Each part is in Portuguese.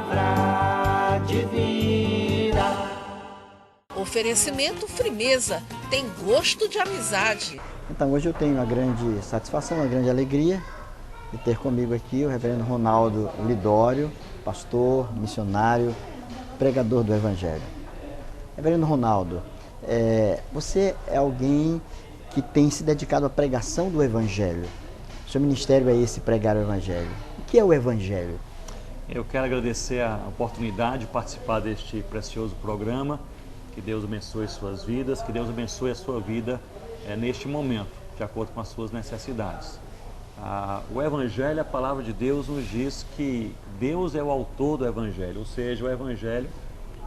palavra divina. Oferecimento Frimeza, tem gosto de amizade. Então hoje eu tenho uma grande satisfação, uma grande alegria de ter comigo aqui o reverendo Ronaldo Lidório, pastor, missionário, pregador do Evangelho. Reverendo Ronaldo, você é alguém que tem se dedicado à pregação do Evangelho. O seu ministério é esse, pregar o Evangelho. O que é o Evangelho? Eu quero agradecer a oportunidade de participar deste precioso programa. Que Deus abençoe suas vidas, que Deus abençoe a sua vida neste momento, de acordo com as suas necessidades. O Evangelho, a palavra de Deus nos diz que Deus é o autor do Evangelho, ou seja, o Evangelho,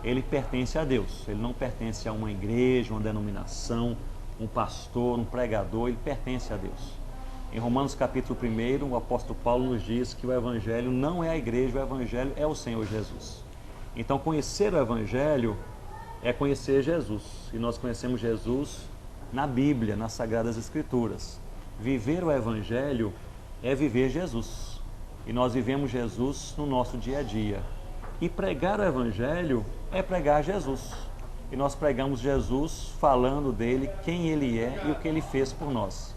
ele pertence a Deus, ele não pertence a uma igreja, uma denominação, um pastor, um pregador, ele pertence a Deus. Em Romanos capítulo 1, o apóstolo Paulo nos diz que o Evangelho não é a igreja, o Evangelho é o Senhor Jesus. Então, conhecer o Evangelho é conhecer Jesus, e nós conhecemos Jesus na Bíblia, nas Sagradas Escrituras. Viver o Evangelho é viver Jesus, e nós vivemos Jesus no nosso dia a dia. E pregar o Evangelho é pregar Jesus, e nós pregamos Jesus falando dele, quem ele é e o que ele fez por nós.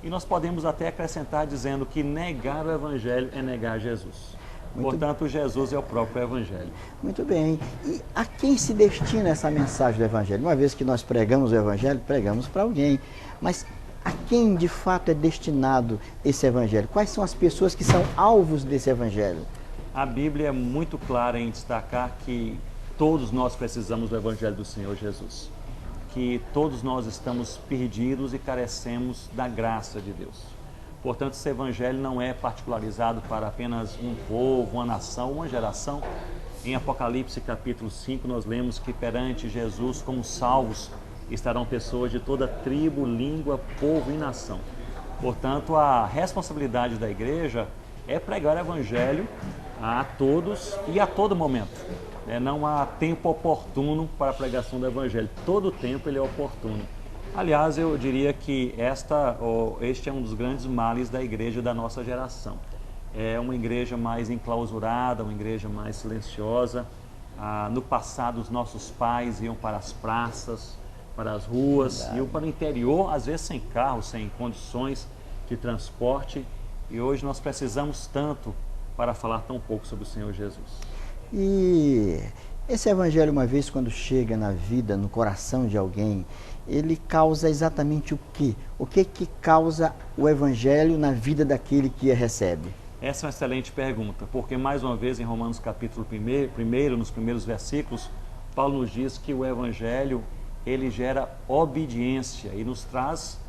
E nós podemos até acrescentar dizendo que negar o Evangelho é negar Jesus. Portanto, Jesus é o próprio Evangelho. Muito bem. E a quem se destina essa mensagem do Evangelho? Uma vez que nós pregamos o Evangelho, pregamos para alguém. Mas a quem de fato é destinado esse Evangelho? Quais são as pessoas que são alvos desse Evangelho? A Bíblia é muito clara em destacar que todos nós precisamos do Evangelho do Senhor Jesus. Que todos nós estamos perdidos e carecemos da graça de Deus. Portanto, esse Evangelho não é particularizado para apenas um povo, uma nação, uma geração. Em Apocalipse capítulo 5, nós lemos que perante Jesus, como salvos, estarão pessoas de toda tribo, língua, povo e nação. Portanto, a responsabilidade da igreja é pregar o Evangelho a todos e a todo momento. Não há tempo oportuno para a pregação do Evangelho. Todo tempo ele é oportuno. Aliás, eu diria que este é um dos grandes males da igreja da nossa geração. É uma igreja mais enclausurada, uma igreja mais silenciosa. No passado, os nossos pais iam para as praças, para as ruas, iam para o interior, às vezes sem carro, sem condições de transporte. E hoje nós precisamos tanto para falar tão pouco sobre o Senhor Jesus. E esse Evangelho, uma vez quando chega na vida, no coração de alguém, ele causa exatamente o quê? O que causa o Evangelho na vida daquele que a recebe? Essa é uma excelente pergunta, porque mais uma vez em Romanos capítulo 1, nos primeiros versículos, Paulo nos diz que o Evangelho, ele gera obediência e nos traz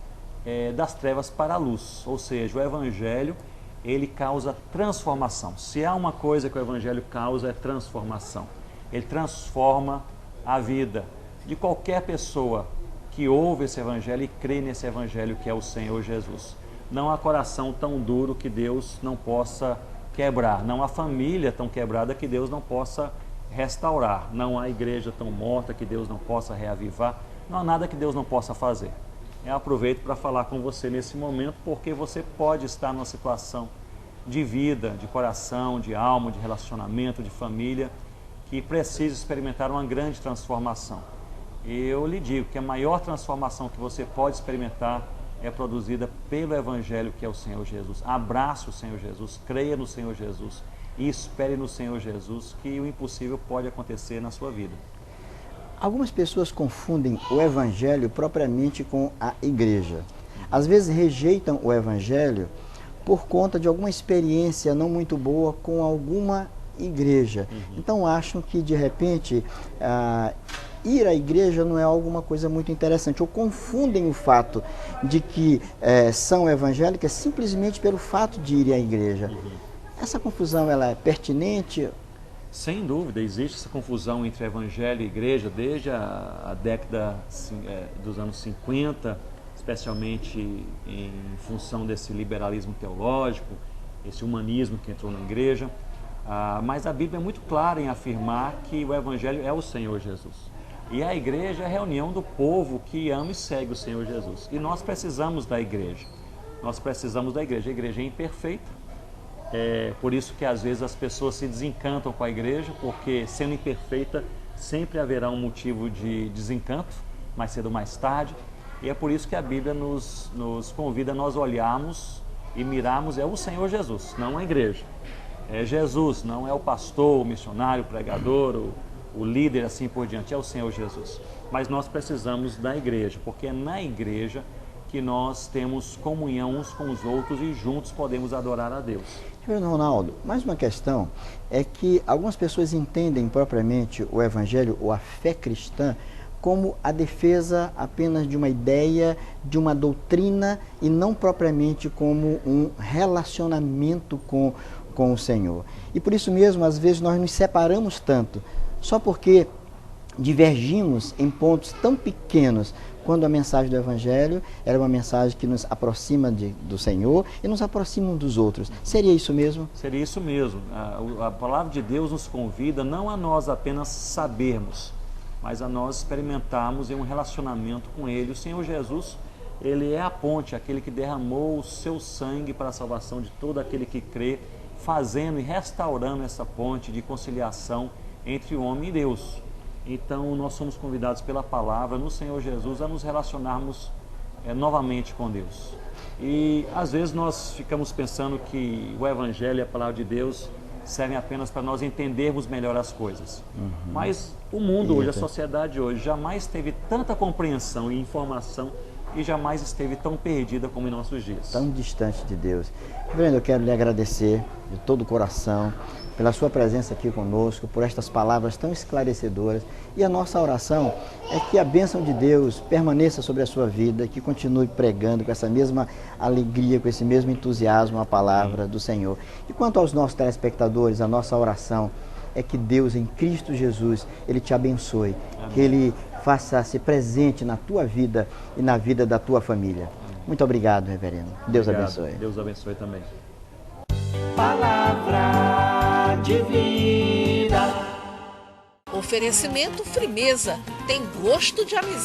das trevas para a luz. Ou seja, o Evangelho, ele causa transformação. Se há uma coisa que o Evangelho causa, é transformação. Ele transforma a vida de qualquer pessoa que ouve esse Evangelho e crê nesse Evangelho que é o Senhor Jesus. Não há coração tão duro que Deus não possa quebrar. Não há família tão quebrada que Deus não possa restaurar. Não há igreja tão morta que Deus não possa reavivar. Não há nada que Deus não possa fazer. Eu aproveito para falar com você nesse momento, porque você pode estar numa situação de vida, de coração, de alma, de relacionamento, de família, que precisa experimentar uma grande transformação. E eu lhe digo que a maior transformação que você pode experimentar é produzida pelo Evangelho que é o Senhor Jesus. Abrace o Senhor Jesus, creia no Senhor Jesus e espere no Senhor Jesus que o impossível pode acontecer na sua vida. Algumas pessoas confundem o Evangelho propriamente com a igreja. Às vezes rejeitam o Evangelho por conta de alguma experiência não muito boa com alguma igreja. Então acham que de repente ir à igreja não é alguma coisa muito interessante, ou confundem o fato de que são evangélicas simplesmente pelo fato de irem à igreja. Essa confusão, ela é pertinente? Sem dúvida, existe essa confusão entre evangelho e igreja desde a década dos anos 50, especialmente em função desse liberalismo teológico, esse humanismo que entrou na igreja. Mas a Bíblia é muito clara em afirmar que o Evangelho é o Senhor Jesus. E a igreja é a reunião do povo que ama e segue o Senhor Jesus. E nós precisamos da igreja. Nós precisamos da igreja. A igreja é imperfeita, É por isso que às vezes as pessoas se desencantam com a igreja, porque sendo imperfeita sempre haverá um motivo de desencanto, mais cedo ou mais tarde. E é por isso que a Bíblia nos convida a nós olharmos e mirarmos o Senhor Jesus, não a igreja. É Jesus, não é o pastor, o missionário, o pregador, o líder, assim por diante, é o Senhor Jesus. Mas nós precisamos da igreja, porque é na igreja que nós temos comunhão uns com os outros e juntos podemos adorar a Deus. Reverendo Ronaldo, mais uma questão é que algumas pessoas entendem propriamente o Evangelho ou a fé cristã como a defesa apenas de uma ideia, de uma doutrina e não propriamente como um relacionamento com o Senhor. E por isso mesmo, às vezes, nós nos separamos tanto, só porque divergimos em pontos tão pequenos, quando a mensagem do Evangelho era uma mensagem que nos aproxima do Senhor e nos aproxima uns dos outros. Seria isso mesmo? Seria isso mesmo. A palavra de Deus nos convida não a nós apenas sabermos, mas a nós experimentarmos em um relacionamento com Ele. O Senhor Jesus, Ele é a ponte, aquele que derramou o seu sangue para a salvação de todo aquele que crê, fazendo e restaurando essa ponte de conciliação entre o homem e Deus. Então, nós somos convidados pela palavra no Senhor Jesus a nos relacionarmos novamente com Deus. E, às vezes, nós ficamos pensando que o Evangelho e a palavra de Deus servem apenas para nós entendermos melhor as coisas. Mas o mundo hoje, a sociedade hoje, jamais teve tanta compreensão e informação e jamais esteve tão perdida como em nossos dias. Tão distante de Deus. Reverendo, eu quero lhe agradecer de todo o coração pela sua presença aqui conosco, por estas palavras tão esclarecedoras. E a nossa oração é que a bênção de Deus permaneça sobre a sua vida, que continue pregando com essa mesma alegria, com esse mesmo entusiasmo a palavra do Senhor. E quanto aos nossos telespectadores, a nossa oração é que Deus, em Cristo Jesus, Ele te abençoe, amém, que Ele faça-se presente na tua vida e na vida da tua família. Amém. Muito obrigado, reverendo. Deus abençoe. Deus abençoe também. Palavra de vida. Oferecimento Firmeza, tem gosto de amizade.